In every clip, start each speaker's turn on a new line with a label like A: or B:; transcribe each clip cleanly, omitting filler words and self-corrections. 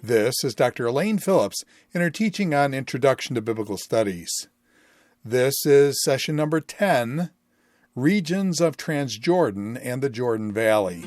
A: This is Dr. Elaine Phillips in her teaching on Introduction to Biblical Studies. This is session number 10, Regions of Transjordan and the Jordan Valley.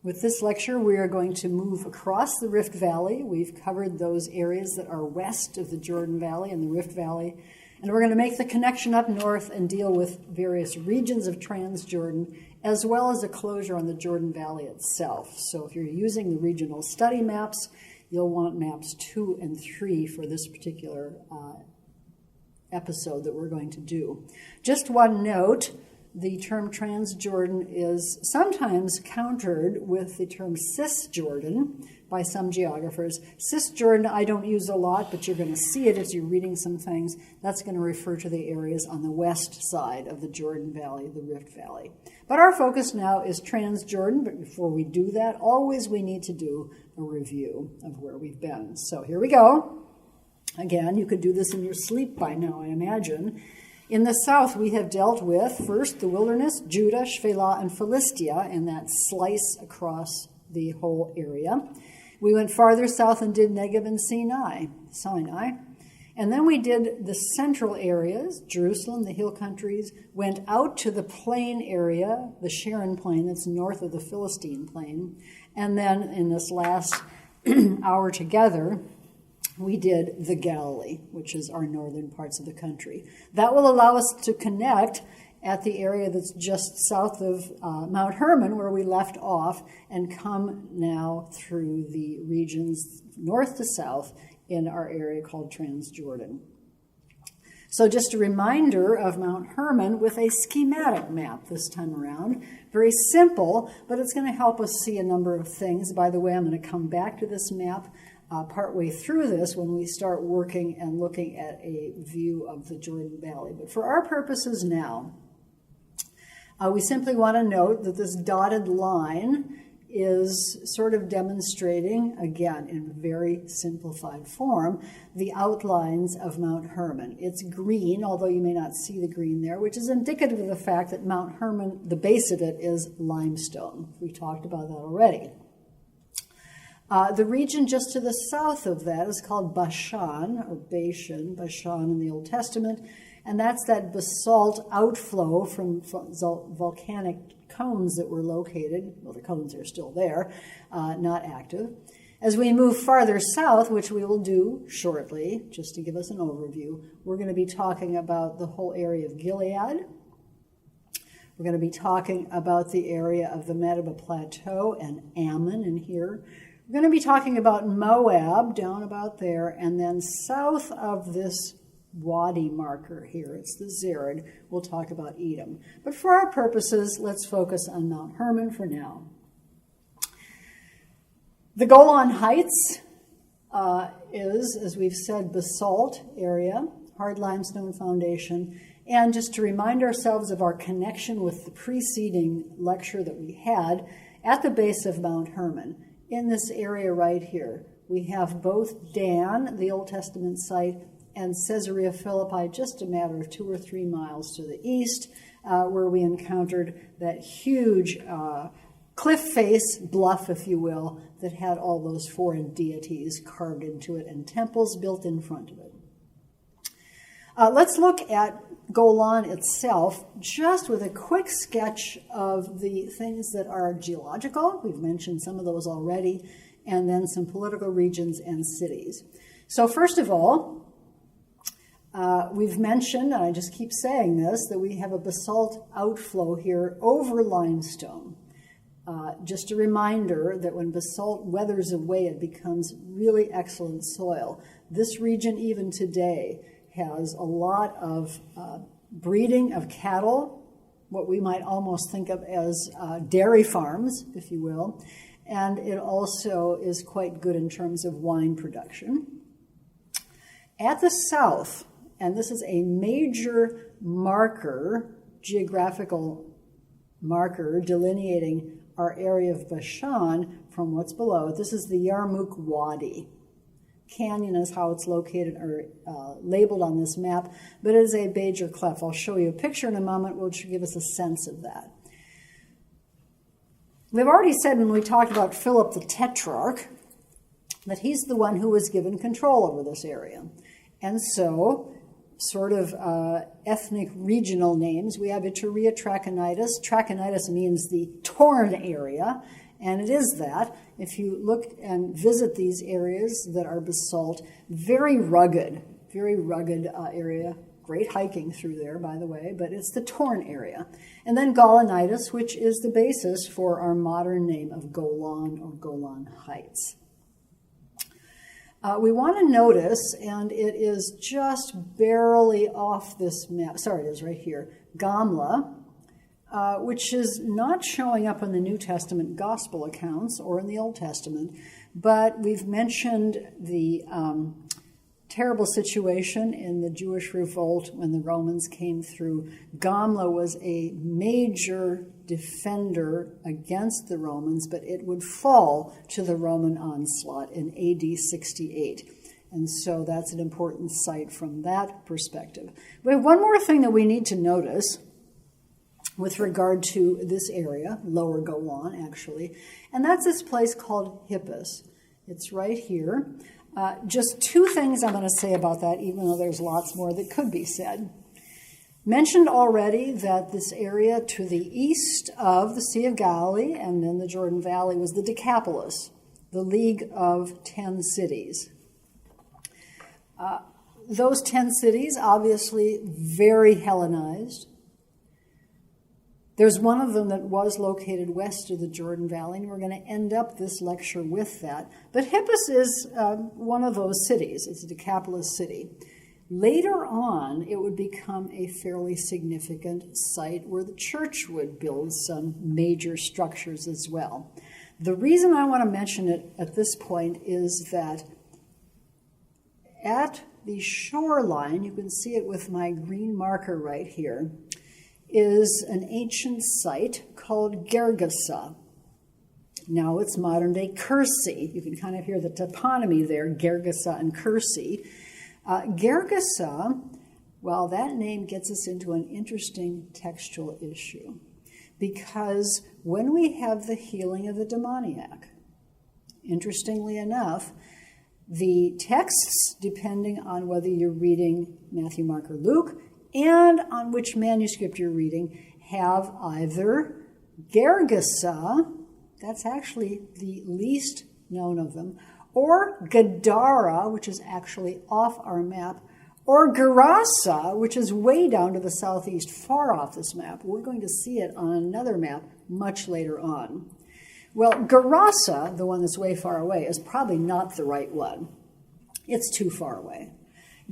B: With this lecture, we are going to move across the Rift Valley. We've covered those areas that are west of the Jordan Valley and the Rift Valley. And we're going to make the connection up north and deal with various regions of Transjordan, as well as a closure on the Jordan Valley itself. So if you're using the regional study maps, you'll want maps 2 and 3 for this particular episode that we're going to do. Just one note, the term Transjordan is sometimes countered with the term Cisjordan by some geographers. Cisjordan I don't use a lot, but you're going to see it as you're reading some things. That's going to refer to the areas on the west side of the Jordan Valley, the Rift Valley. But our focus now is Transjordan, but before we do that, always we need to do a review of where we've been. So here we go. Again, you could do this in your sleep by now, I imagine. In the south, we have dealt with, first, the wilderness, Judah, Shephelah, and Philistia, and that slice across the whole area. We went farther south and did Negev and Sinai. And then we did the central areas, Jerusalem, the hill countries, went out to the plain area, the Sharon plain that's north of the Philistine plain. And then in this last hour together, we did the Galilee, which is our northern parts of the country. That will allow us to connect at the area that's just south of Mount Hermon, where we left off, and come now through the regions north to south in our area called Transjordan. So just a reminder of Mount Hermon with a schematic map this time around. Very simple, but it's going to help us see a number of things. By the way, I'm going to come back to this map partway through this when we start working and looking at a view of the Jordan Valley. But for our purposes now, we simply want to note that this dotted line is sort of demonstrating, again, in very simplified form, the outlines of Mount Hermon. It's green, although you may not see the green there, which is indicative of the fact that Mount Hermon, the base of it, is limestone. We talked about that already. The region just to the south of that is called Bashan, or Bashan in the Old Testament, and that's that basalt outflow from volcanic cones that were located. Well, the cones are still there, not active. As we move farther south, which we will do shortly, just to give us an overview, we're going to be talking about the whole area of Gilead. We're going to be talking about the area of the Medeba Plateau and Ammon in here. We're going to be talking about Moab down about there, and then south of this wadi marker here, it's the Zered, we'll talk about Edom. But for our purposes, let's focus on Mount Hermon for now. The Golan Heights is, as we've said, basalt area, hard limestone foundation. And just to remind ourselves of our connection with the preceding lecture that we had, at the base of Mount Hermon, in this area right here, we have both Dan, the Old Testament site, and Caesarea Philippi, just a matter of 2 or 3 miles to the east, where we encountered that huge cliff face, bluff, if you will, that had all those foreign deities carved into it and temples built in front of it. Let's look at Golan itself, just with a quick sketch of the things that are geological. We've mentioned some of those already, and then some political regions and cities. So first of all, we've mentioned, and I just keep saying this, that we have a basalt outflow here over limestone. Just a reminder that when basalt weathers away, it becomes really excellent soil. This region, even today, has a lot of breeding of cattle, what we might almost think of as dairy farms, if you will, and it also is quite good in terms of wine production. At the south, and this is a major marker, geographical marker, delineating our area of Bashan from what's below it. This is the Yarmouk Wadi. canyon is how it's located or labeled on this map, but it is a major cleft. I'll show you a picture in a moment which will give us a sense of that. We've already said when we talked about Philip the Tetrarch that he's the one who was given control over this area. And so, sort of ethnic regional names, we have Iturea Trachonitis. Trachonitis means the torn area, and it is that. If you look and visit these areas that are basalt, very rugged area. Great hiking through there, by the way, but it's the torn area. And then Gaulonitis, which is the basis for our modern name of Golan or Golan Heights. We want to notice, and it is just barely off this map, sorry, it is right here, Gamla, which is not showing up in the New Testament gospel accounts or in the Old Testament, but we've mentioned the terrible situation in the Jewish revolt when the Romans came through. Gamla was a major defender against the Romans, but it would fall to the Roman onslaught in AD 68. And so that's an important site from that perspective. We have one more thing that we need to notice with regard to this area, Lower Golan actually, and that's this place called Hippus. It's right here. Just two things I'm going to say about that, even though there's lots more that could be said. Mentioned already that this area to the east of the Sea of Galilee and then the Jordan Valley was the Decapolis, the League of 10 cities. Those 10 cities, obviously very Hellenized. There's one of them that was located west of the Jordan Valley, and we're going to end up this lecture with that. But Hippus is one of those cities. It's a Decapolis city. Later on, it would become a fairly significant site where the church would build some major structures as well. The reason I want to mention it at this point is that at the shoreline, you can see it with my green marker right here, is an ancient site called Gergesa. Now it's modern-day Kersey. You can kind of hear the toponymy there, Gergesa and Kersey. Gergesa, well, that name gets us into an interesting textual issue, because when we have the healing of the demoniac, interestingly enough, the texts, depending on whether you're reading Matthew, Mark, or Luke, and on which manuscript you're reading, have either Gergesa, that's actually the least known of them, or Gadara, which is actually off our map, or Gerasa, which is way down to the southeast, far off this map. We're going to see it on another map much later on. Well, Gerasa, the one that's way far away, is probably not the right one. It's too far away.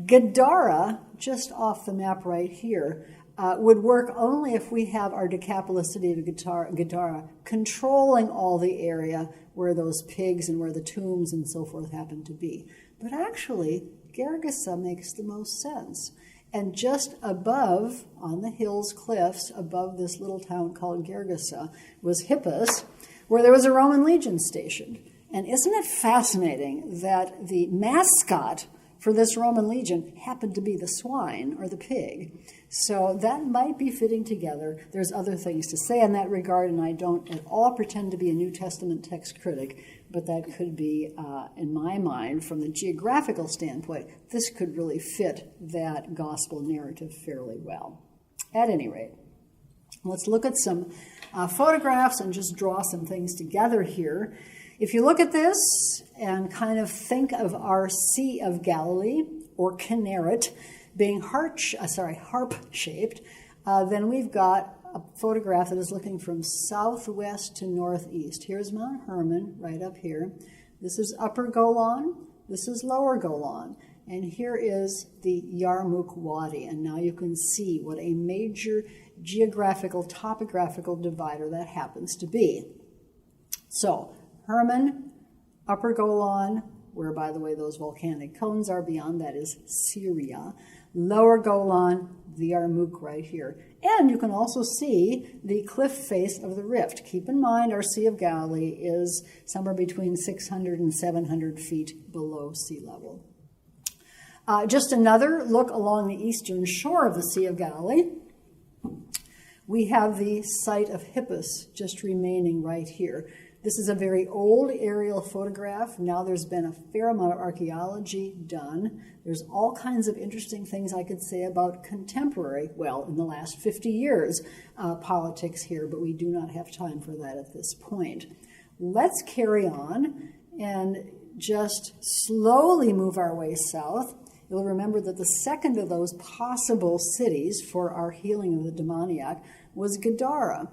B: Gadara, just off the map right here, would work only if we have our Decapolis city of Gadara controlling all the area where those pigs and where the tombs and so forth happen to be. But actually, Gergesa makes the most sense. And just above, on the hills, cliffs, above this little town called Gergesa, was Hippus, where there was a Roman legion stationed. And isn't it fascinating that the mascot for this Roman legion happened to be the swine or the pig? So that might be fitting together. There's other things to say in that regard, and I don't at all pretend to be a New Testament text critic, but that could be, in my mind, from the geographical standpoint, this could really fit that gospel narrative fairly well. At any rate, let's look at some photographs and just draw some things together here. If you look at this and kind of think of our Sea of Galilee, or Kinneret, being harp-shaped, then we've got a photograph that is looking from southwest to northeast. Here's Mount Hermon, right up here. This is Upper Golan. This is Lower Golan. And here is the Yarmouk Wadi. And now you can see what a major geographical, topographical divider that happens to be. So, Hermon, Upper Golan, where, by the way, those volcanic cones are. Beyond that is Syria. Lower Golan, the Yarmouk right here. And you can also see the cliff face of the rift. Keep in mind our Sea of Galilee is somewhere between 600 and 700 feet below sea level. Just another look along the eastern shore of the Sea of Galilee. We have the site of Hippus just remaining right here. This is a very old aerial photograph. Now there's been a fair amount of archaeology done. There's all kinds of interesting things I could say about contemporary, well, in the last 50 years, politics here, but we do not have time for that at this point. Let's carry on and just slowly move our way south. You'll remember that the second of those possible cities for our healing of the demoniac was Gadara.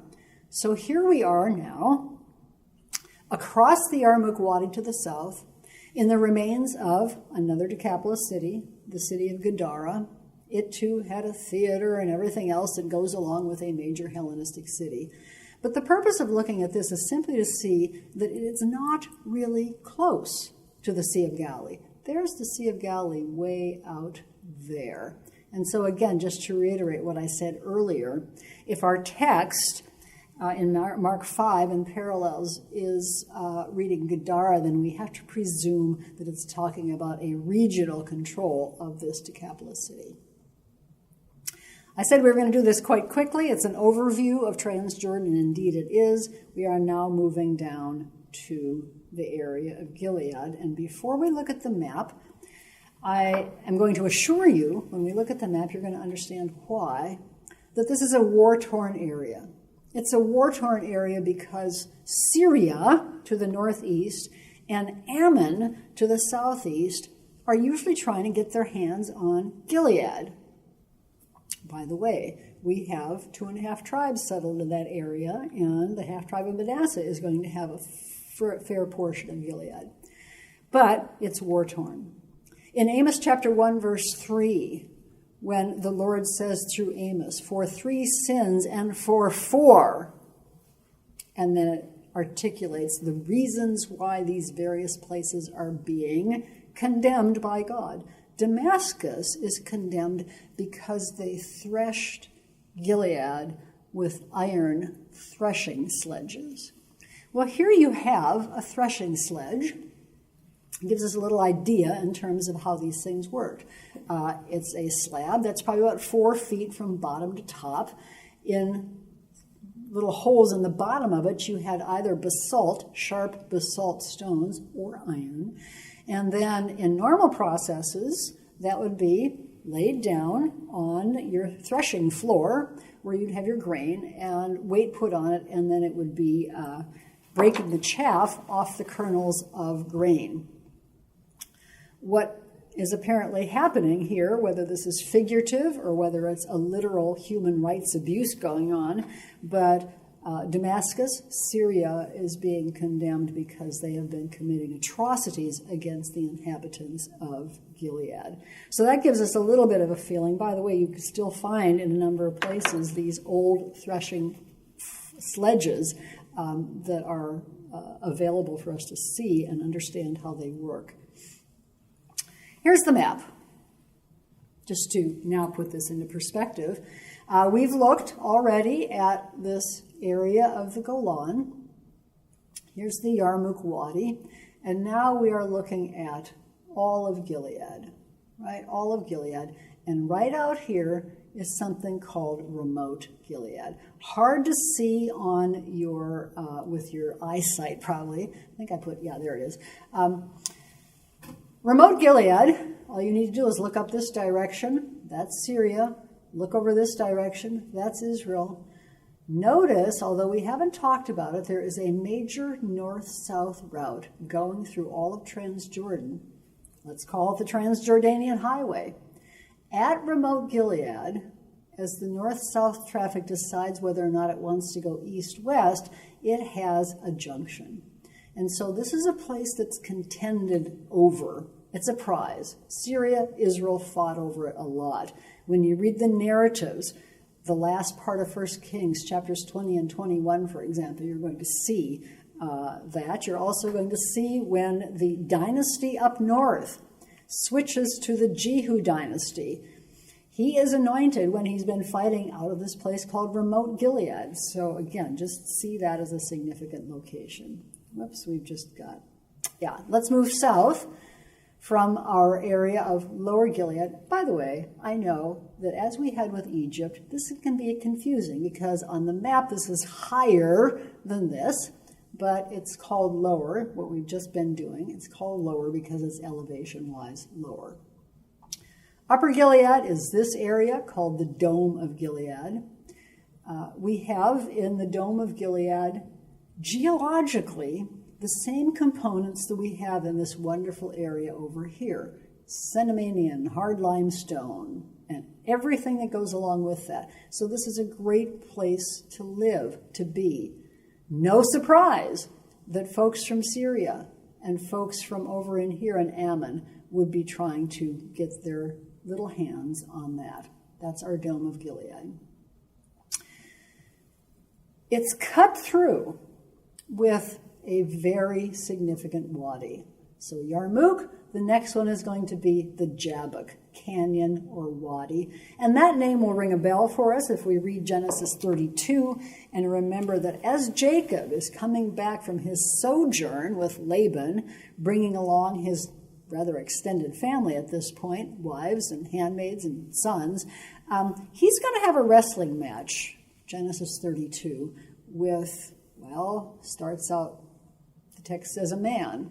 B: So here we are now, across the Yarmouk Wadi to the south, in the remains of another Decapolis city, the city of Gadara. It too had a theater and everything else that goes along with a major Hellenistic city. But the purpose of looking at this is simply to see that it is not really close to the Sea of Galilee. There's the Sea of Galilee way out there. And so again, just to reiterate what I said earlier, if our text in Mark 5 and parallels is reading Gadara, then we have to presume that it's talking about a regional control of this Decapolis city. I said we were going to do this quite quickly. It's an overview of Transjordan, and indeed it is. We are now moving down to the area of Gilead. And before we look at the map, I am going to assure you, when we look at the map, you're going to understand why, that this is a war-torn area. It's a war-torn area because Syria to the northeast and Ammon to the southeast are usually trying to get their hands on Gilead. By the way, we have 2.5 tribes settled in that area, and the half-tribe of Manasseh is going to have a fair portion of Gilead. But it's war-torn. In Amos chapter 1, verse 3, when the Lord says through Amos, for 3 sins and for 4, and then it articulates the reasons why these various places are being condemned by God. Damascus is condemned because they threshed Gilead with iron threshing sledges. Well, here you have a threshing sledge. It gives us a little idea in terms of how these things work. It's a slab that's probably about 4 feet from bottom to top. In little holes in the bottom of it, you had either basalt, sharp basalt stones, or iron. And then in normal processes, that would be laid down on your threshing floor where you'd have your grain and weight put on it, and then it would be breaking the chaff off the kernels of grain. What is apparently happening here, whether this is figurative or whether it's a literal human rights abuse going on, but Damascus, Syria, is being condemned because they have been committing atrocities against the inhabitants of Gilead. So that gives us a little bit of a feeling. By the way, you can still find in a number of places these old threshing sledges that are available for us to see and understand how they work. Here's the map, just to now put this into perspective. We've looked already at this area of the Golan. Here's the Yarmouk Wadi, and now we are looking at all of Gilead, right? All of Gilead. And right out here is something called remote Gilead. Hard to see on your, with your eyesight probably. I think I put, yeah, there it is. Remote Gilead, all you need to do is look up this direction. That's Syria. Look over this direction. That's Israel. Notice, although we haven't talked about it, there is a major north-south route going through all of Transjordan. Let's call it the Transjordanian Highway. At remote Gilead, as the north-south traffic decides whether or not it wants to go east-west, it has a junction. And so this is a place that's contended over. It's a prize. Syria, Israel fought over it a lot. When you read the narratives, the last part of 1 Kings, chapters 20 and 21, for example, you're going to see that. You're also going to see when the dynasty up north switches to the Jehu dynasty. He is anointed when he's been fighting out of this place called remote Gilead. So again, just see that as a significant location. Whoops, we've just got, let's move south from our area of Lower Gilead. By the way, I know that as we head with Egypt, this can be confusing because on the map this is higher than this, but it's called lower, what we've just been doing. It's called lower because it's elevation-wise lower. Upper Gilead is this area called the Dome of Gilead. We have in the Dome of Gilead, geologically, the same components that we have in this wonderful area over here. Cenomanian, hard limestone, and everything that goes along with that. So this is a great place to live, to be. No surprise that folks from Syria and folks from over in here in Ammon would be trying to get their little hands on that. That's our Dome of Gilead. It's cut through with a very significant wadi. So Yarmouk, the next one is going to be the Jabbok Canyon or Wadi. And that name will ring a bell for us if we read Genesis 32 and remember that as Jacob is coming back from his sojourn with Laban, bringing along his rather extended family at this point, wives and handmaids and sons, he's going to have a wrestling match, Genesis 32, with, starts out, the text says a man,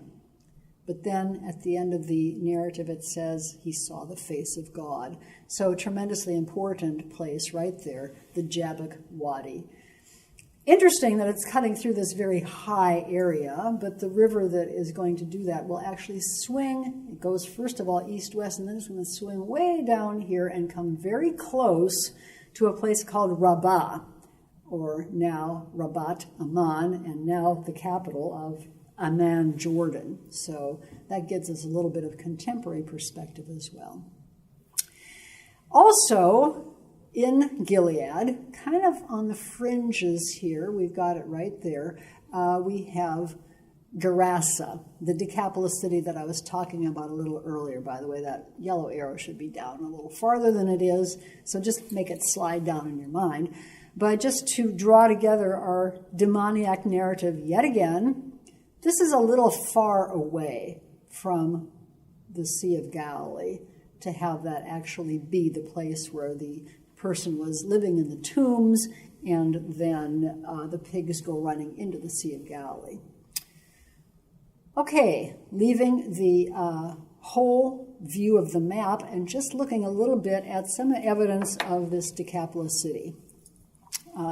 B: but then at the end of the narrative it says he saw the face of God. So a tremendously important place right there, the Jabbok Wadi. Interesting that it's cutting through this very high area, but the river that is going to do that will actually swing. It goes first of all east-west, and then it's going to swing way down here and come very close to a place called Rabbah, or now Rabat Amman, and now the capital of Amman, Jordan. So that gives us a little bit of contemporary perspective as well. Also, in Gilead, kind of on the fringes here, we've got it right there, we have Gerasa, the Decapolis city that I was talking about a little earlier. By the way, that yellow arrow should be down a little farther than it is, so just make it slide down in your mind. But just to draw together our demoniac narrative yet again, this is a little far away from the Sea of Galilee to have that actually be the place where the person was living in the tombs, and then the pigs go running into the Sea of Galilee. Okay, leaving the whole view of the map and just looking a little bit at some evidence of this Decapolis city.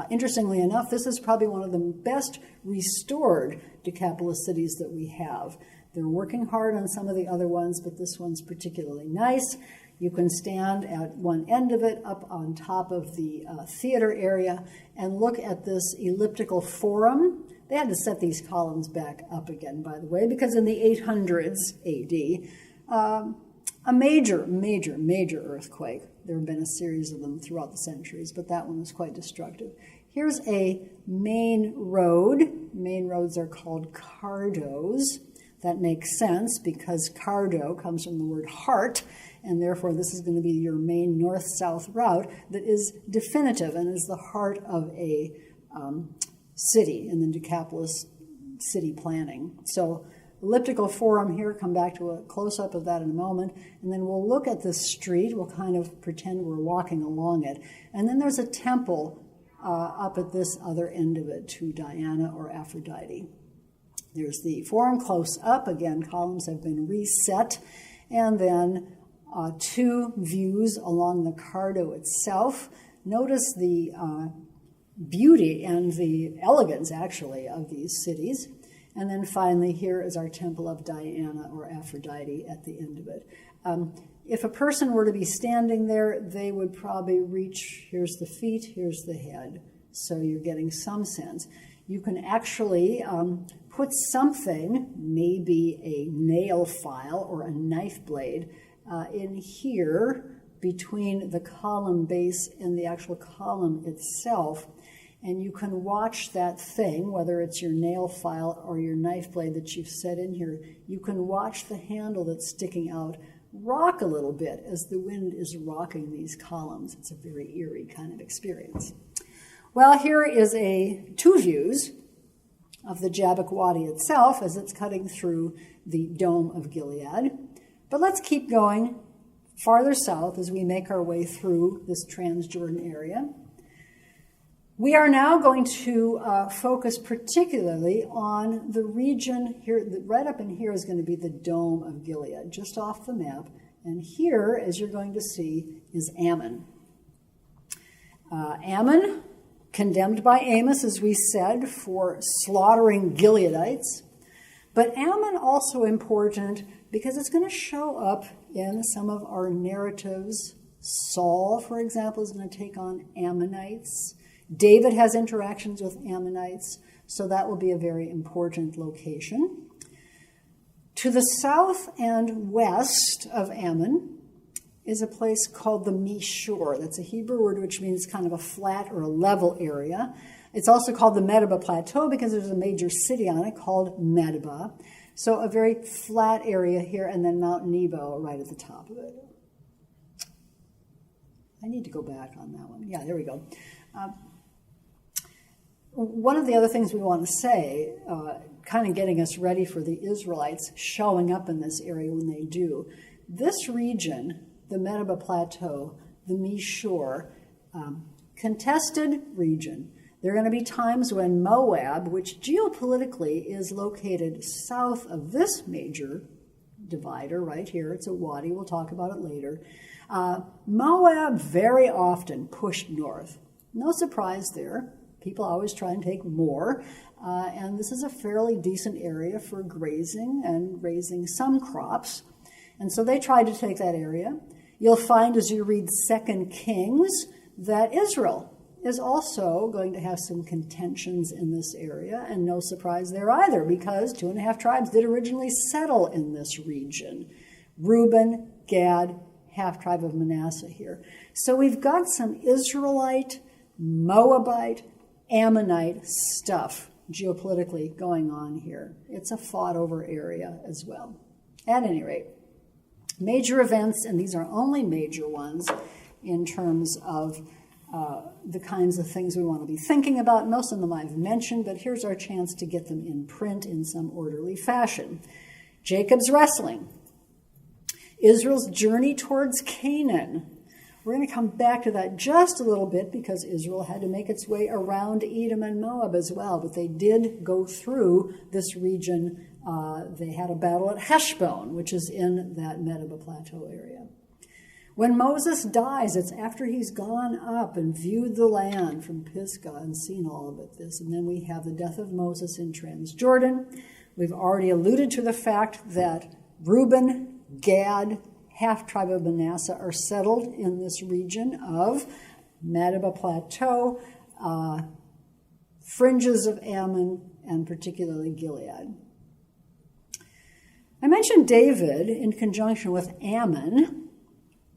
B: Interestingly enough, this is probably one of the best restored Decapolis cities that we have. They're working hard on some of the other ones, but this one's particularly nice. You can stand at one end of it up on top of the theater area and look at this elliptical forum. They had to set these columns back up again, by the way, because in the 800s AD, a major earthquake. There have been a series of them throughout the centuries, but that one was quite destructive. Here's a main road. Main roads are called cardos. That makes sense because cardo comes from the word heart, and therefore this is going to be your main north-south route that is definitive and is the heart of a city in the Decapolis city planning. So elliptical forum here, come back to a close-up of that in a moment, and then we'll look at this street. We'll kind of pretend we're walking along it. And then there's a temple up at this other end of it to Diana or Aphrodite. There's the forum close up. Again, columns have been reset. And then two views along the cardo itself. Notice the beauty and the elegance, actually, of these cities. And then finally, here is our temple of Diana or Aphrodite at the end of it. If a person were to be standing there, they would probably reach, here's the feet, here's the head. So you're getting some sense. You can actually put something, maybe a nail file or a knife blade, in here between the column base and the actual column itself. And you can watch that thing, whether it's your nail file or your knife blade that you've set in here, you can watch the handle that's sticking out rock a little bit as the wind is rocking these columns. It's a very eerie kind of experience. Well, here is two views of the Jabbok Wadi itself as it's cutting through the Dome of Gilead. But let's keep going farther south as we make our way through this Transjordan area. We are now going to focus particularly on the region here. Right up in here is going to be the Dome of Gilead, just off the map. And here, as you're going to see, is Ammon. Ammon, condemned by Amos, as we said, for slaughtering Gileadites. But Ammon also important because it's going to show up in some of our narratives. Saul, for example, is going to take on Ammonites. David has interactions with Ammonites, so that will be a very important location. To the south and west of Ammon is a place called the Mishur. That's a Hebrew word which means kind of a flat or a level area. It's also called the Medeba Plateau because there's a major city on it called Medeba. So a very flat area here, and then Mount Nebo right at the top of it. I need to go back on that one. Yeah, there we go. One of the other things we want to say, kind of getting us ready for the Israelites showing up in this area when they do, this region, the Medeba Plateau, the Mishur, contested region. There are going to be times when Moab, which geopolitically is located south of this major divider right here, it's a wadi, we'll talk about it later, Moab very often pushed north. No surprise there. People always try and take more, and this is a fairly decent area for grazing and raising some crops. And so they tried to take that area. You'll find as you read 2 Kings that Israel is also going to have some contentions in this area, and no surprise there either, because 2.5 tribes did originally settle in this region. Reuben, Gad, half tribe of Manasseh here. So we've got some Israelite, Moabite, Ammonite stuff geopolitically going on here. It's a fought-over area as well. At any rate, major events, and these are only major ones in terms of the kinds of things we want to be thinking about. Most of them I've mentioned, but here's our chance to get them in print in some orderly fashion. Jacob's wrestling. Israel's journey towards Canaan. We're going to come back to that just a little bit because Israel had to make its way around Edom and Moab as well, but they did go through this region. They had a battle at Heshbon, which is in that Medeba Plateau area. When Moses dies, it's after he's gone up and viewed the land from Pisgah and seen all of it. And then we have the death of Moses in Transjordan. We've already alluded to the fact that Reuben, Gad, half tribe of Manasseh are settled in this region of Medeba Plateau, fringes of Ammon, and particularly Gilead. I mentioned David in conjunction with Ammon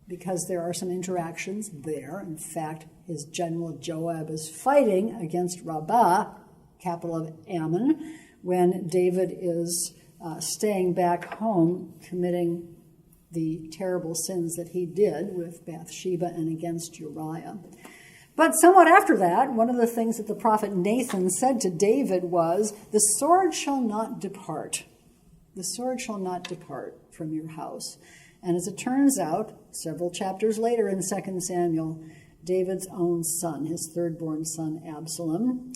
B: because there are some interactions there. In fact, his general Joab is fighting against Rabbah, capital of Ammon, when David is staying back home committing the terrible sins that he did with Bathsheba and against Uriah. But somewhat after that, one of the things that the prophet Nathan said to David was, "The sword shall not depart. The sword shall not depart from your house." And as it turns out, several chapters later in 2 Samuel, David's own son, his third-born son Absalom,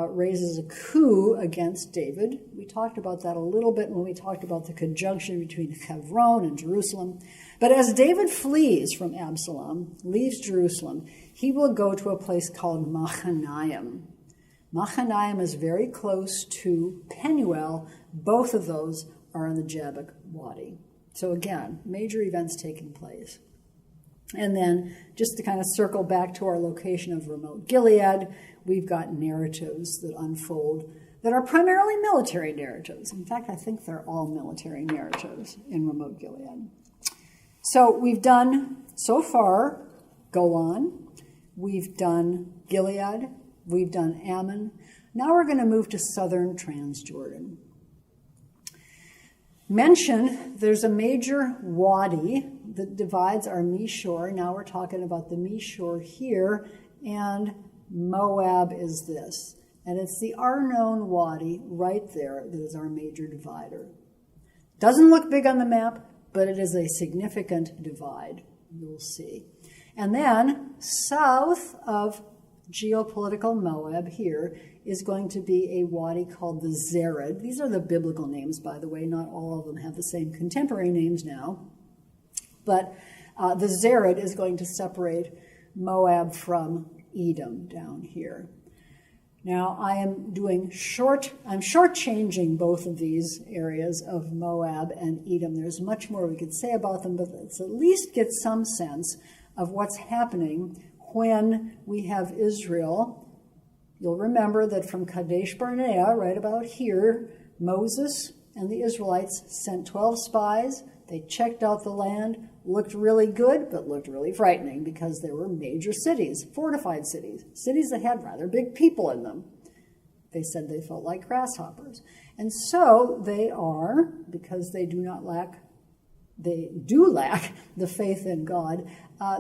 B: raises a coup against David. We talked about that a little bit when we talked about the conjunction between Hebron and Jerusalem. But as David flees from Absalom, leaves Jerusalem, he will go to a place called Mahanaim. Mahanaim is very close to Penuel. Both of those are in the Jabbok Wadi. So again, major events taking place. And then, just to kind of circle back to our location of remote Gilead, we've got narratives that unfold that are primarily military narratives. In fact, I think they're all military narratives in remote Gilead. So we've done, so far, Golan, we've done Gilead, we've done Ammon. Now we're going to move to southern Transjordan. mention there's a major wadi that divides our Mishore. Now we're talking about the Mishore here, and Moab is this. And it's the Arnon Wadi right there that is our major divider. Doesn't look big on the map, but it is a significant divide, you'll see. And then south of geopolitical Moab here is going to be a wadi called the Zered. These are the biblical names, by the way. Not all of them have the same contemporary names now. But the Zered is going to separate Moab from Edom down here. Now, I'm shortchanging both of these areas of Moab and Edom. There's much more we could say about them, but let's at least get some sense of what's happening when we have Israel. You'll remember that from Kadesh Barnea, right about here, Moses and the Israelites sent 12 spies. They checked out the land, looked really good, but looked really frightening because there were major cities, fortified cities, cities that had rather big people in them. They said they felt like grasshoppers. And so they are, because they do lack the faith in God,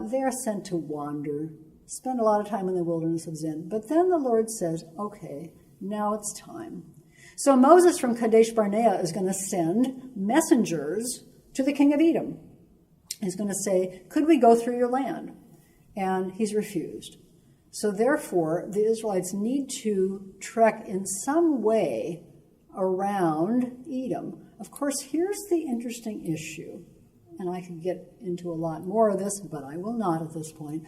B: they are sent to wander, spend a lot of time in the wilderness of Zin. But then the Lord says, okay, now it's time. So Moses from Kadesh Barnea is going to send messengers to the king of Edom. He's going to say, could we go through your land? And he's refused. So therefore, the Israelites need to trek in some way around Edom. Of course, here's the interesting issue, and I could get into a lot more of this, but I will not at this point.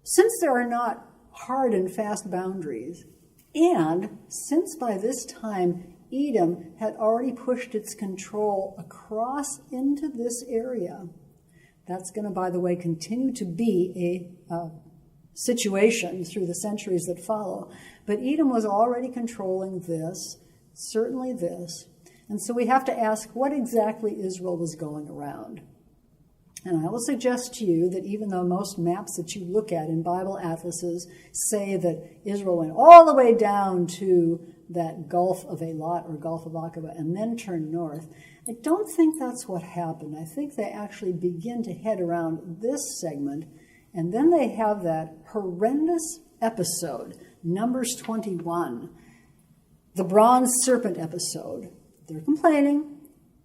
B: Since there are not hard and fast boundaries, and since by this time Edom had already pushed its control across into this area, that's going to, by the way, continue to be a situation through the centuries that follow. But Edom was already controlling this, certainly this. And so we have to ask what exactly Israel was going around. And I will suggest to you that even though most maps that you look at in Bible atlases say that Israel went all the way down to that Gulf of Eilat or Gulf of Aqaba and then turned north, I don't think that's what happened. I think they actually begin to head around this segment, and then they have that horrendous episode, Numbers 21, the bronze serpent episode. They're complaining.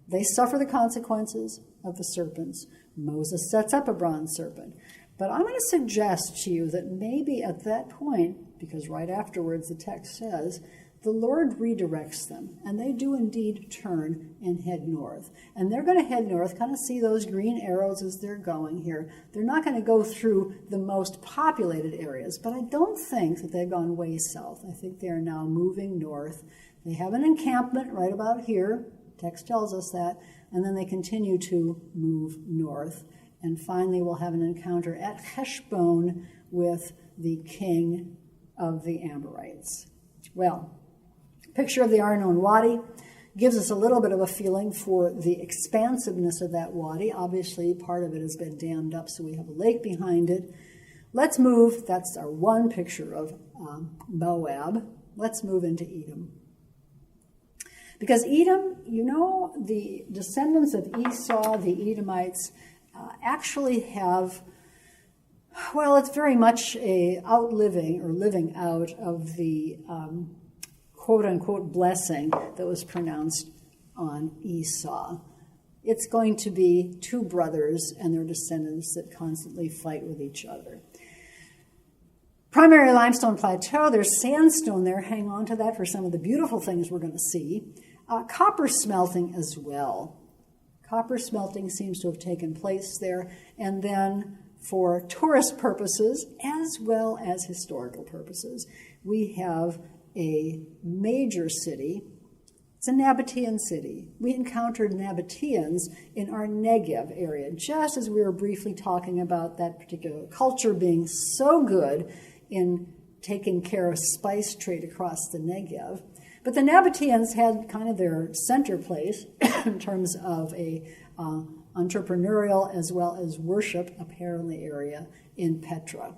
B: They suffer the consequences of the serpents. Moses sets up a bronze serpent. But I'm going to suggest to you that maybe at that point, because right afterwards the text says, the Lord redirects them, and they do indeed turn and head north. And they're going to head north, kind of see those green arrows as they're going here. They're not going to go through the most populated areas, but I don't think that they've gone way south. I think they are now moving north. They have an encampment right about here. Text tells us that. And then they continue to move north. And finally, we'll have an encounter at Heshbon with the king of the Amorites. Well, picture of the Arnon Wadi gives us a little bit of a feeling for the expansiveness of that wadi. Obviously, part of it has been dammed up, so we have a lake behind it. Let's move. That's our one picture of Moab. Let's move into Edom. Because Edom, you know, the descendants of Esau, the Edomites, actually have, well, it's very much a outliving or living out of the quote-unquote blessing that was pronounced on Esau. It's going to be two brothers and their descendants that constantly fight with each other. Primary limestone plateau, there's sandstone there. Hang on to that for some of the beautiful things we're going to see. Copper smelting as well. Copper smelting seems to have taken place there. And then for tourist purposes as well as historical purposes, we have a major city. It's a Nabatean city. We encountered Nabateans in our Negev area, just as we were briefly talking about that particular culture being so good in taking care of spice trade across the Negev. But the Nabateans had kind of their center place in terms of a entrepreneurial as well as worship, apparently, area in Petra.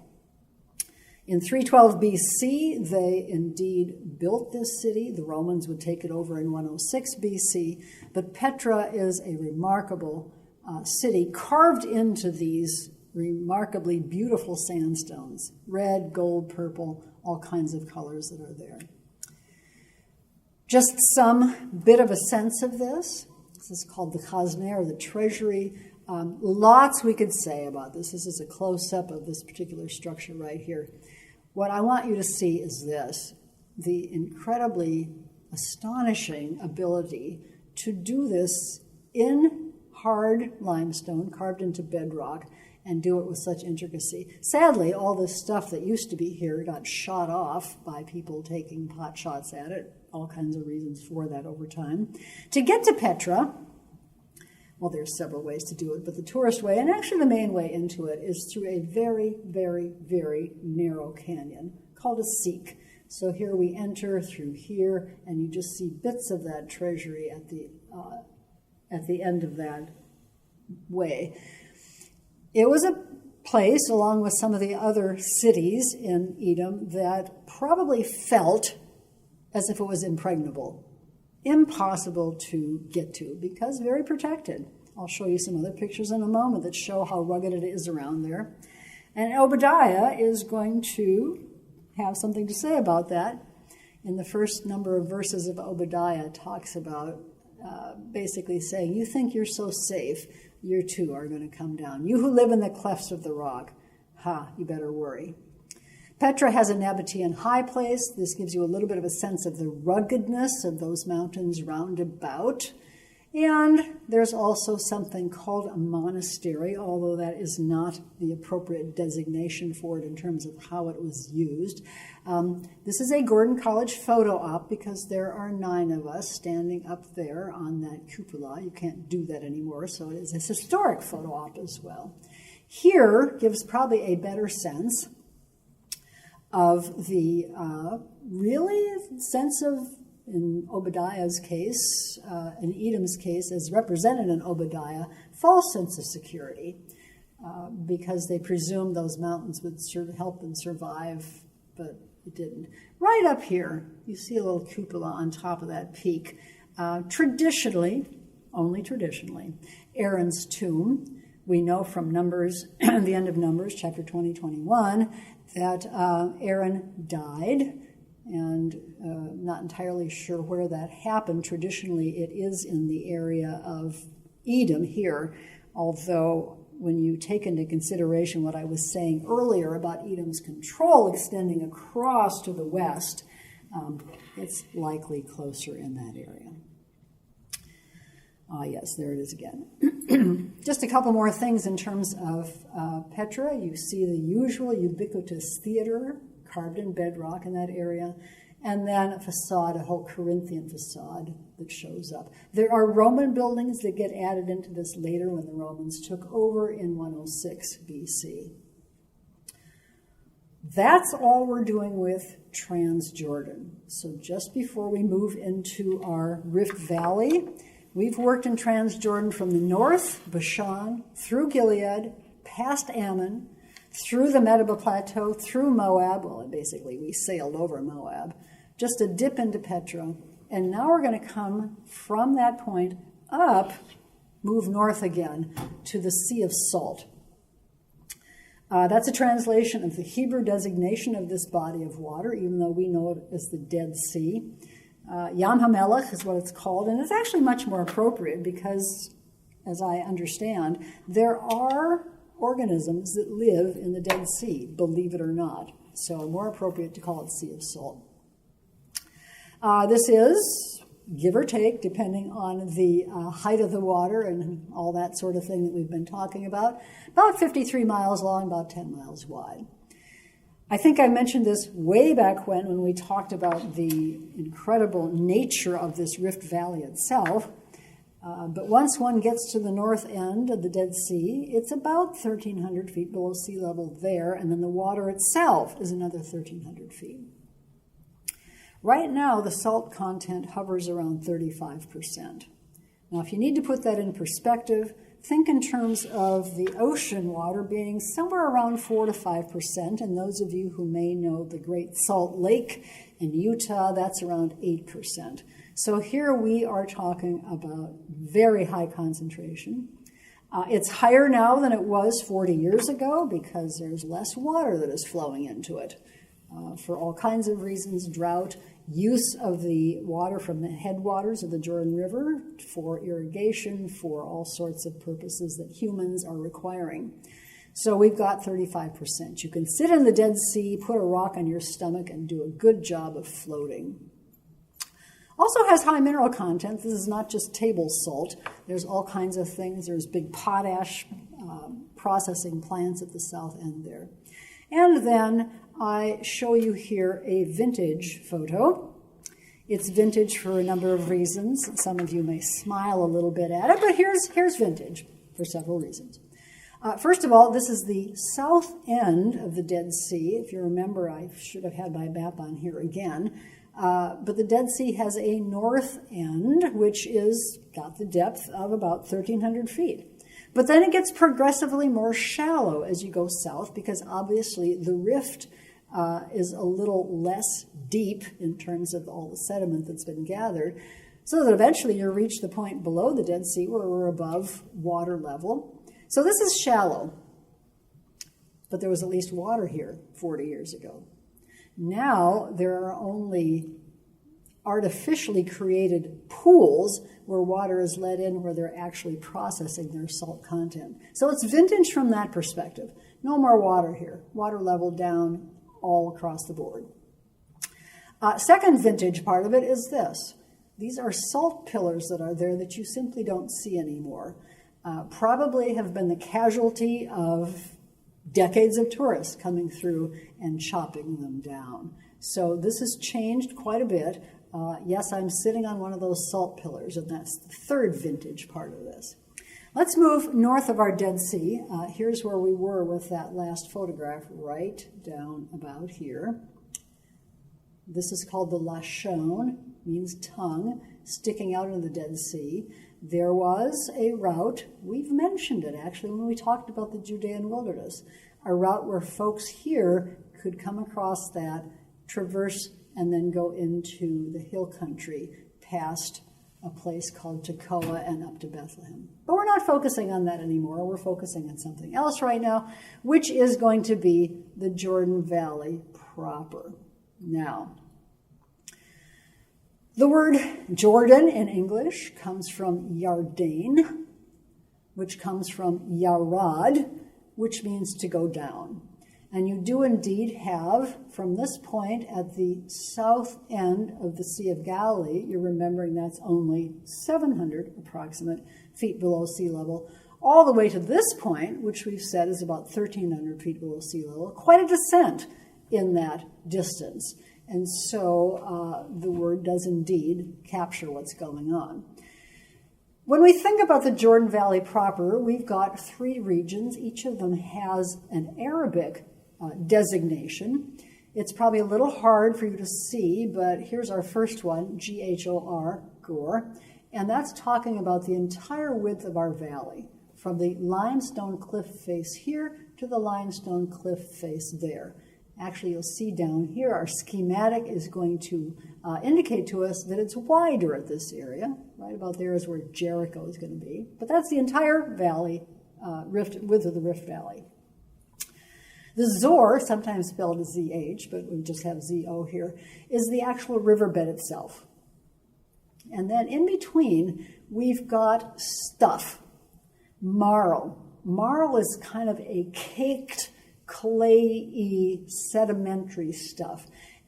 B: In 312 BC, they indeed built this city. The Romans would take it over in 106 BC. But Petra is a remarkable city carved into these remarkably beautiful sandstones, red, gold, purple, all kinds of colors that are there. Just some bit of a sense of this. This is called the Khazne, or the treasury. Lots we could say about this. This is a close-up of this particular structure right here. What I want you to see is this, the incredibly astonishing ability to do this in hard limestone, carved into bedrock, and do it with such intricacy. Sadly, all this stuff that used to be here got shot off by people taking pot shots at it, all kinds of reasons for that over time. To get to Petra, well, there's several ways to do it, but the tourist way, and actually the main way into it, is through a very, very, very narrow canyon called a seek. So here we enter through here, and you just see bits of that treasury at the end of that way. It was a place, along with some of the other cities in Edom, that probably felt as if it was impregnable. Impossible to get to because very protected. I'll show you some other pictures in a moment that show how rugged it is around there. And Obadiah is going to have something to say about that. In the first number of verses of Obadiah, it talks about basically saying, you think you're so safe, you too are going to come down. You who live in the clefts of the rock, you better worry. Petra has a Nabatean high place. This gives you a little bit of a sense of the ruggedness of those mountains round about. And there's also something called a monastery, although that is not the appropriate designation for it in terms of how it was used. This is a Gordon College photo op because there are 9 of us standing up there on that cupola. You can't do that anymore, so it is a historic photo op as well. Here gives probably a better sense of the really sense of, in Obadiah's case, in Edom's case, as represented in Obadiah, false sense of security, because they presumed those mountains would help them survive, but it didn't. Right up here, you see a little cupola on top of that peak. Traditionally, only traditionally, Aaron's tomb. We know from Numbers, the end of Numbers, chapter 20, 21, that Aaron died, and not entirely sure where that happened. Traditionally, it is in the area of Edom here, although when you take into consideration what I was saying earlier about Edom's control extending across to the west, it's likely closer in that area. Yes, there it is again. Just a couple more things in terms of Petra. You see the usual ubiquitous theater carved in bedrock in that area, and then a facade, a whole Corinthian facade that shows up. There are Roman buildings that get added into this later when the Romans took over in 106 BC. That's all we're doing with Transjordan. So just before we move into our Rift Valley, we've worked in Transjordan from the north, Bashan, through Gilead, past Ammon, through the Medeba Plateau, through Moab. Well, basically, we sailed over Moab. Just a dip into Petra. And now we're going to come from that point up, move north again, to the Sea of Salt. That's a translation of the Hebrew designation of this body of water, even though we know it as the Dead Sea. Yam HaMelech is what it's called, and it's actually much more appropriate because, as I understand, there are organisms that live in the Dead Sea, believe it or not. So more appropriate to call it Sea of Salt. This is, give or take, depending on the height of the water and all that sort of thing that we've been talking about 53 miles long, about 10 miles wide. I think I mentioned this way back when we talked about the incredible nature of this Rift Valley itself. But once one gets to the north end of the Dead Sea, it's about 1,300 feet below sea level there, and then the water itself is another 1,300 feet. Right now, the salt content hovers around 35%. Now, if you need to put that in perspective, think in terms of the ocean water being somewhere around 4 to 5%, and those of you who may know the Great Salt Lake in Utah, that's around 8%. So here we are talking about very high concentration. It's higher now than it was 40 years ago because there's less water that is flowing into it for all kinds of reasons, drought, use of the water from the headwaters of the Jordan River for irrigation, for all sorts of purposes that humans are requiring. So we've got 35%. You can sit in the Dead Sea, put a rock on your stomach, and do a good job of floating. Also has high mineral content. This is not just table salt. There's all kinds of things. There's big potash processing plants at the south end there. And then I show you here a vintage photo. It's vintage for a number of reasons. Some of you may smile a little bit at it, but here's vintage for several reasons. First of all, this is the south end of the Dead Sea. If you remember, I should have had my map on here again. But the Dead Sea has a north end, which is got the depth of about 1,300 feet. But then it gets progressively more shallow as you go south, because obviously the rift is a little less deep in terms of all the sediment that's been gathered, so that eventually you reach the point below the Dead Sea where we're above water level. So this is shallow, but there was at least water here 40 years ago. Now there are only artificially created pools where water is let in where they're actually processing their salt content. So it's vintage from that perspective. No more water here. Water level down all across the board. Second vintage part of it is this. These are salt pillars that are there that you simply don't see anymore. Probably have been the casualty of decades of tourists coming through and chopping them down. So this has changed quite a bit. Yes, I'm sitting on one of those salt pillars, and that's the third vintage part of this. Let's move north of our Dead Sea. Here's where we were with that last photograph, right down about here. This is called the Lashon, means tongue, sticking out into the Dead Sea. There was a route, we've mentioned it actually when we talked about the Judean wilderness, a route where folks here could come across that, traverse, and then go into the hill country past a place called Tekoa and up to Bethlehem. But we're not focusing on that anymore. We're focusing on something else right now, which is going to be the Jordan Valley proper. Now, the word Jordan in English comes from Yarden, which comes from Yarad, which means to go down. And you do indeed have, from this point at the south end of the Sea of Galilee, you're remembering that's only 700 approximate feet below sea level, all the way to this point, which we've said is about 1,300 feet below sea level, quite a descent in that distance. And so the word does indeed capture what's going on. When we think about the Jordan Valley proper, we've got three regions. Each of them has an Arabic designation. It's probably a little hard for you to see, but here's our first one, G-H-O-R, Gor, and that's talking about the entire width of our valley, from the limestone cliff face here to the limestone cliff face there. Actually, you'll see down here, our schematic is going to indicate to us that it's wider at this area. Right about there is where Jericho is going to be. But that's the entire valley, width of the Rift Valley. The Zor, sometimes spelled as Z-H, but we just have Z-O here, is the actual riverbed itself. And then in between, we've got stuff, marl. Marl is kind of a caked, clay-y, sedimentary stuff.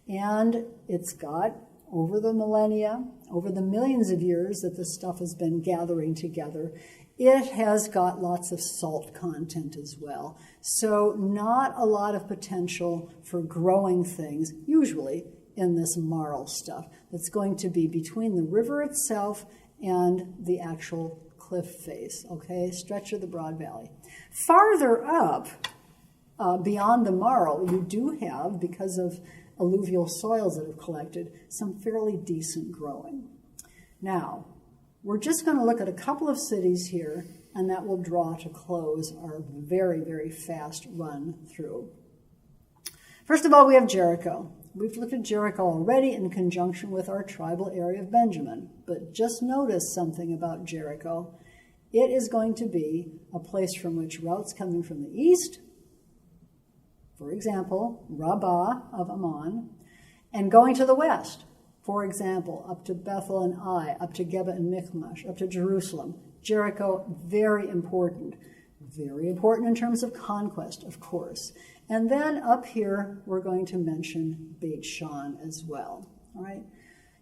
B: And it's got, over the millennia, over the millions of years that this stuff has been gathering together, it has got lots of salt content as well. So not a lot of potential for growing things, usually, in this marl stuff. That's going to be between the river itself and the actual cliff face, okay? Stretch of the Broad Valley. Farther up, beyond the marl, you do have, because of alluvial soils that have collected, some fairly decent growing. Now, we're just going to look at a couple of cities here and that will draw to close our very, very fast run through. First of all, we have Jericho. We've looked at Jericho already in conjunction with our tribal area of Benjamin, but just notice something about Jericho. It is going to be a place from which routes coming from the east, for example, Rabbah of Ammon, and going to the west, for example, up to Bethel and Ai, up to Geba and Michmash, up to Jerusalem. Jericho, very important in terms of conquest, of course. And then up here, we're going to mention Beit Shan as well. All right.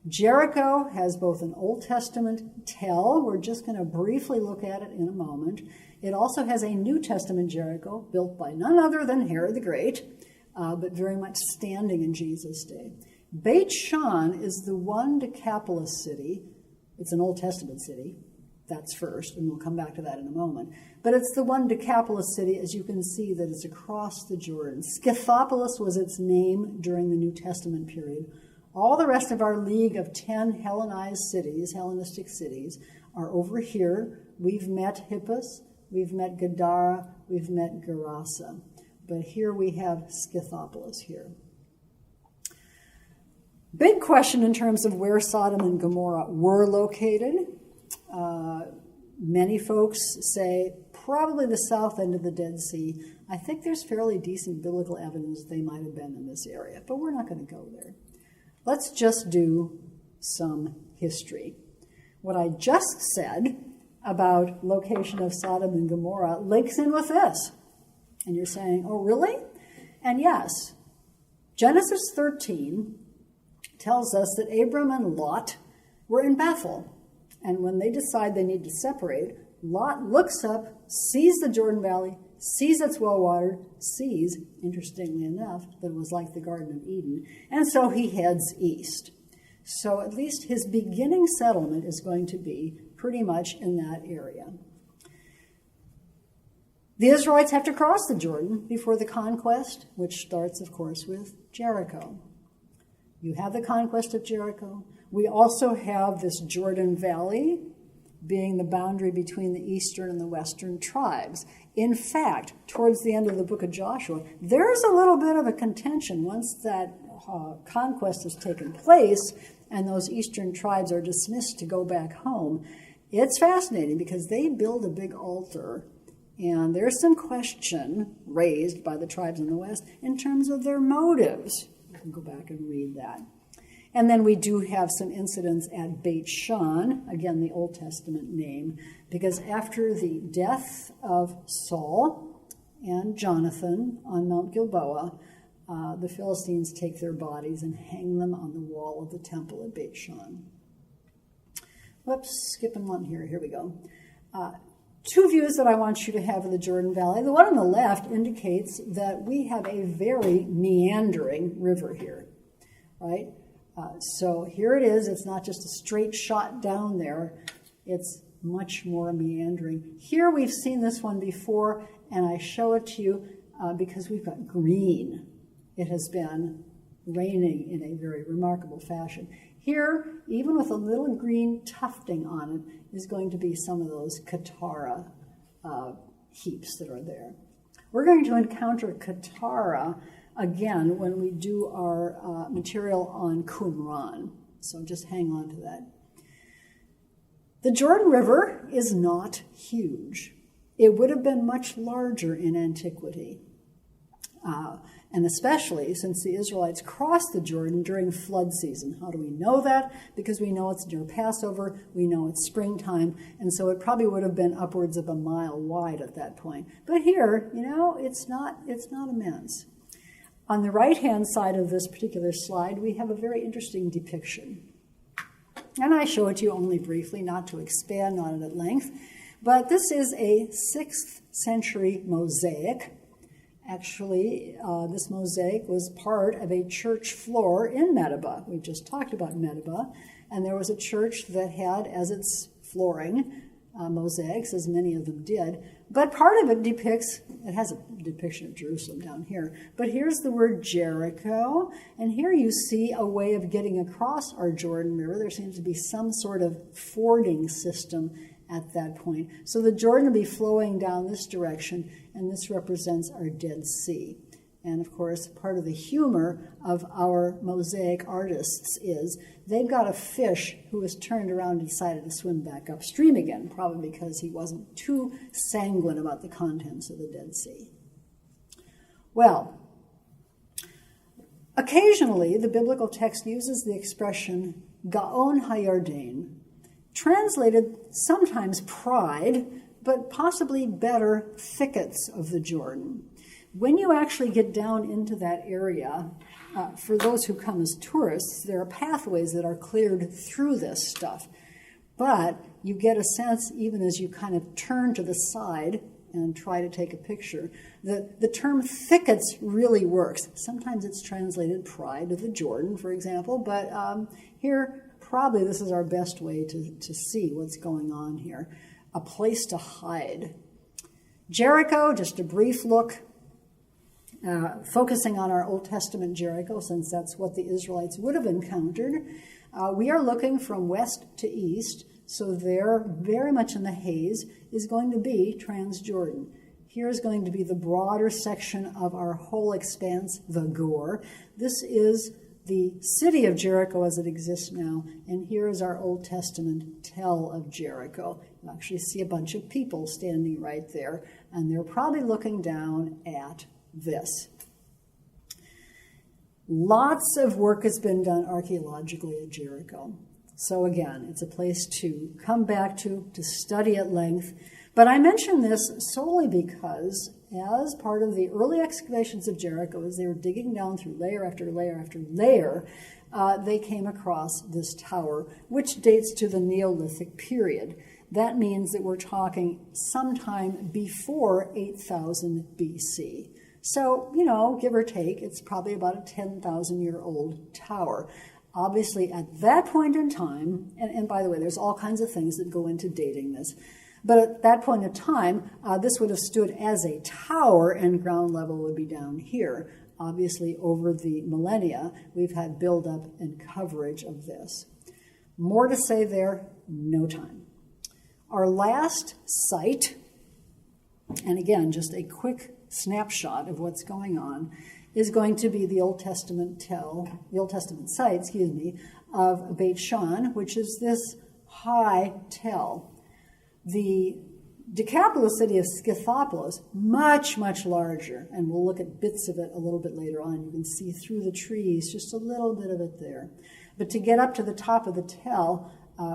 B: Jericho has both an Old Testament tell. We're just going to briefly look at it in a moment. It also has a New Testament Jericho built by none other than Herod the Great, but very much standing in Jesus' day. Beit Shan is the one Decapolis city. It's an Old Testament city. That's first, and we'll come back to that in a moment. But it's the one Decapolis city, as you can see, that is across the Jordan. Scythopolis was its name during the New Testament period. All the rest of our league of 10 Hellenistic cities, are over here. We've met Hippus, we've met Gadara, we've met Gerasa. But here we have Scythopolis here. Big question in terms of where Sodom and Gomorrah were located. Many folks say probably the south end of the Dead Sea. I think there's fairly decent biblical evidence they might have been in this area, but we're not going to go there. Let's just do some history. What I just said about location of Sodom and Gomorrah links in with this. And you're saying, oh, really? And yes, Genesis 13 tells us that Abram and Lot were in Bethel. And when they decide they need to separate, Lot looks up, sees the Jordan Valley, sees it's well-watered, sees, interestingly enough, that it was like the Garden of Eden, and so he heads east. So at least his beginning settlement is going to be pretty much in that area. The Israelites have to cross the Jordan before the conquest, which starts, of course, with Jericho. You have the conquest of Jericho. We also have this Jordan Valley being the boundary between the eastern and the western tribes. In fact, towards the end of the book of Joshua, there's a little bit of a contention once that conquest has taken place and those eastern tribes are dismissed to go back home. It's fascinating because they build a big altar, and there's some question raised by the tribes in the west in terms of their motives. You can go back and read that. And then we do have some incidents at Beit Shan, again, the Old Testament name, because after the death of Saul and Jonathan on Mount Gilboa, the Philistines take their bodies and hang them on the wall of the temple at Beit Shan. Whoops, skipping one here. Here we go. Two views that I want you to have of the Jordan Valley. The one on the left indicates that we have a very meandering river here, right? So here it is. It's not just a straight shot down there. It's much more meandering. Here we've seen this one before, and I show it to you because we've got green. It has been raining in a very remarkable fashion. Here, even with a little green tufting on it, is going to be some of those Katara heaps that are there. We're going to encounter Katara again when we do our material on Qumran. So just hang on to that. The Jordan River is not huge. It would have been much larger in antiquity. And especially since the Israelites crossed the Jordan during flood season. How do we know that? Because we know it's near Passover, we know it's springtime, and so it probably would have been upwards of a mile wide at that point. But here, it's not immense. On the right-hand side of this particular slide, we have a very interesting depiction. And I show it to you only briefly, not to expand on it at length. But this is a 6th century mosaic. Actually, this mosaic was part of a church floor in Medeba. We just talked about Medeba. And there was a church that had as its flooring mosaics, as many of them did. But part of it has a depiction of Jerusalem down here. But here's the word Jericho. And here you see a way of getting across our Jordan River. There seems to be some sort of fording system at that point. So the Jordan will be flowing down this direction, and this represents our Dead Sea. And of course, part of the humor of our mosaic artists is they've got a fish who was turned around and decided to swim back upstream again, probably because he wasn't too sanguine about the contents of the Dead Sea. Well, occasionally the biblical text uses the expression Gaon HaYarden, translated sometimes pride, but possibly better thickets of the Jordan. When you actually get down into that area, for those who come as tourists, there are pathways that are cleared through this stuff. But you get a sense, even as you kind of turn to the side and try to take a picture, the term thickets really works. Sometimes it's translated pride of the Jordan, for example, but here, probably this is our best way to see what's going on here. A place to hide. Jericho, just a brief look. Focusing on our Old Testament Jericho, since that's what the Israelites would have encountered. We are looking from west to east, so there, very much in the haze, is going to be Transjordan. Here is going to be the broader section of our whole expanse, the Gore. This is the city of Jericho as it exists now, and here is our Old Testament tell of Jericho. You actually see a bunch of people standing right there, and they're probably looking down at this. Lots of work has been done archaeologically at Jericho. So again, it's a place to come back to study at length. But I mention this solely because as part of the early excavations of Jericho, as they were digging down through layer after layer after layer, they came across this tower, which dates to the Neolithic period. That means that we're talking sometime before 8000 BC. So, give or take, it's probably about a 10,000-year-old tower. Obviously, at that point in time, and by the way, there's all kinds of things that go into dating this, but at that point in time, this would have stood as a tower and ground level would be down here. Obviously, over the millennia, we've had buildup and coverage of this. More to say there, no time. Our last site, and again, just a quick snapshot of what's going on, is going to be the Old Testament site, of Beit Shan, which is this high tell. The Decapolis city of Scythopolis, much, much larger, and we'll look at bits of it a little bit later on. You can see through the trees, just a little bit of it there. But to get up to the top of the tell,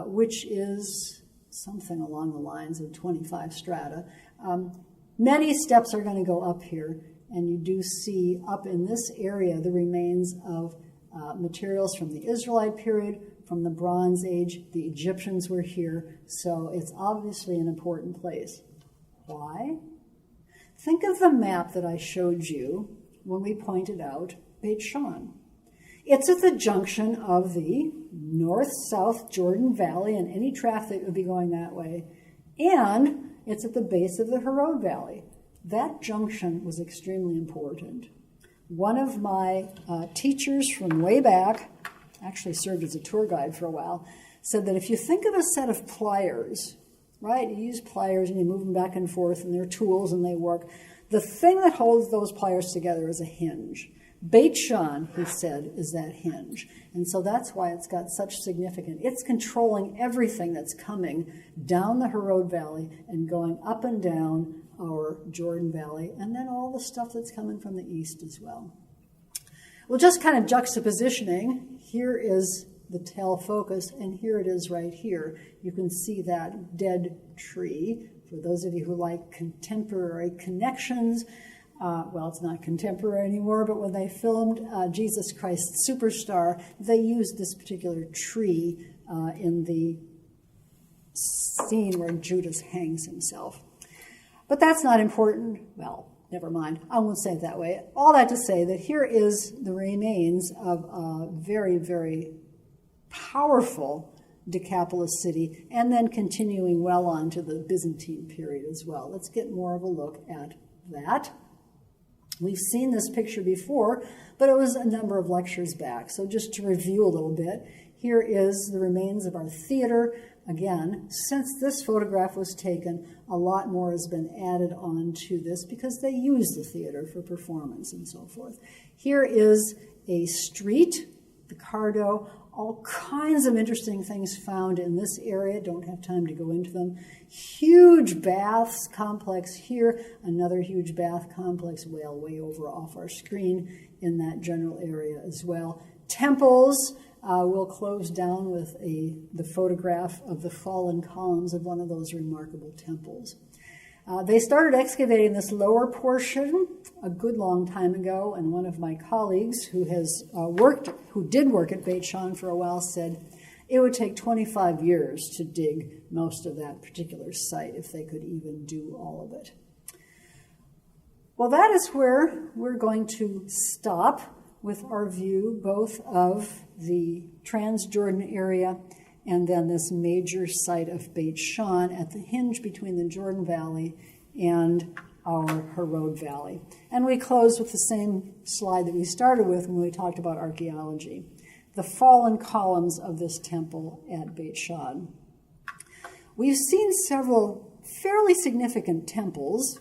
B: which is something along the lines of 25 strata, many steps are going to go up here, and you do see up in this area the remains of materials from the Israelite period, from the Bronze Age. The Egyptians were here, so it's obviously an important place. Why? Think of the map that I showed you when we pointed out Beit Shan. It's at the junction of the north-south Jordan Valley and any traffic that would be going that way, and it's at the base of the Harod Valley. That junction was extremely important. One of my teachers from way back, actually served as a tour guide for a while, said that if you think of a set of pliers, right, you use pliers and you move them back and forth and they're tools and they work, the thing that holds those pliers together is a hinge. Beit Shan, he said, is that hinge. And so that's why it's got such significance. It's controlling everything that's coming down the Harod Valley and going up and down our Jordan Valley, and then all the stuff that's coming from the east as well. Well, just kind of juxtapositioning, here is the tell focus, and here it is right here. You can see that dead tree. For those of you who like contemporary connections, well, it's not contemporary anymore, but when they filmed Jesus Christ Superstar, they used this particular tree in the scene where Judas hangs himself. But that's not important. Well, never mind. I won't say it that way. All that to say that here is the remains of a very, very powerful Decapolis city, and then continuing well on to the Byzantine period as well. Let's get more of a look at that. We've seen this picture before, but it was a number of lectures back. So just to review a little bit, here is the remains of our theater. again, since this photograph was taken, a lot more has been added on to this because they use the theater for performance and so forth. Here is a street, Picardo, all kinds of interesting things found in this area. Don't have time to go into them. Huge baths complex here, another huge bath complex way over off our screen in that general area as well. Temples. We'll close down with the photograph of the fallen columns of one of those remarkable temples. They started excavating this lower portion a good long time ago, and one of my colleagues who did work at Beit Shan for a while said it would take 25 years to dig most of that particular site if they could even do all of it. Well, that is where we're going to stop with our view both of the Transjordan area and then this major site of Beit Shan at the hinge between the Jordan Valley and our Harod Valley. And we close with the same slide that we started with when we talked about archaeology, the fallen columns of this temple at Beit Shan. We've seen several fairly significant temples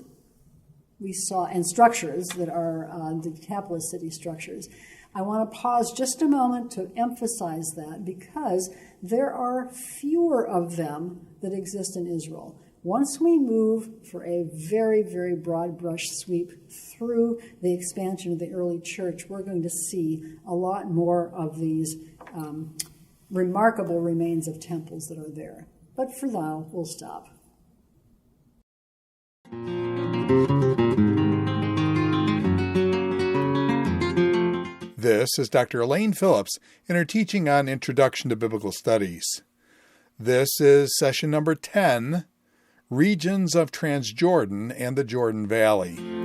B: we saw, and structures that are the capitalist city structures. I want to pause just a moment to emphasize that because there are fewer of them that exist in Israel. Once we move for a very, very broad brush sweep through the expansion of the early church, we're going to see a lot more of these remarkable remains of temples that are there. But for now, we'll stop.
A: This is Dr. Elaine Phillips in her teaching on Introduction to Biblical Studies. This is session number 10, Regions of Transjordan and the Jordan Valley.